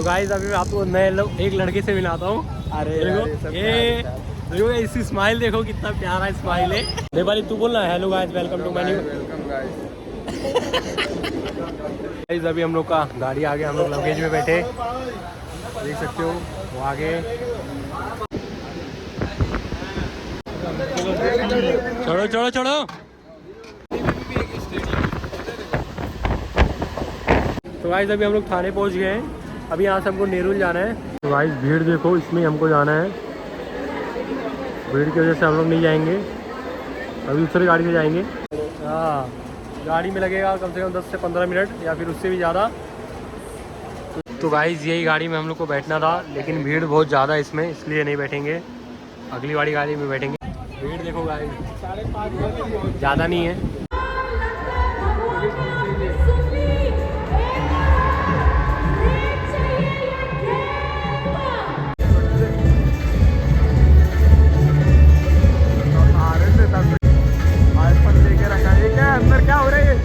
तो गाइस अभी मैं आपको एक लड़के से मिलाता हूँ। अरे देखो ये देखो इसकी स्माइल देखो, कितना प्यारा स्माइल है। नेपाली तू बोलना hello guys welcome to my new. Welcome guys. Guys अभी हम लोग का गाड़ी आ गया, हम लोग लगेज में बैठे, देख सकते हो वो आगे। छोड़ो छोड़ो छोड़ो। तो गाइस अभी हम लोग थाने पहुंच गए हैं। अभी यहाँ से हमको नेरुल जाना है। तो गाइस भीड़ देखो, इसमें हमको जाना है। भीड़ की वजह से हम लोग नहीं जाएंगे, अभी दूसरी गाड़ी से जाएंगे। हाँ गाड़ी में लगेगा कम से कम 10 से 15 मिनट या फिर उससे भी ज़्यादा। तो गाइस यही गाड़ी में हम लोग को बैठना था, लेकिन भीड़ बहुत ज़्यादा है इसमें, इसलिए नहीं बैठेंगे, अगली वाली गाड़ी में बैठेंगे। भीड़ देखो गाइस ज़्यादा नहीं है। अंदर क्या हो रहा है?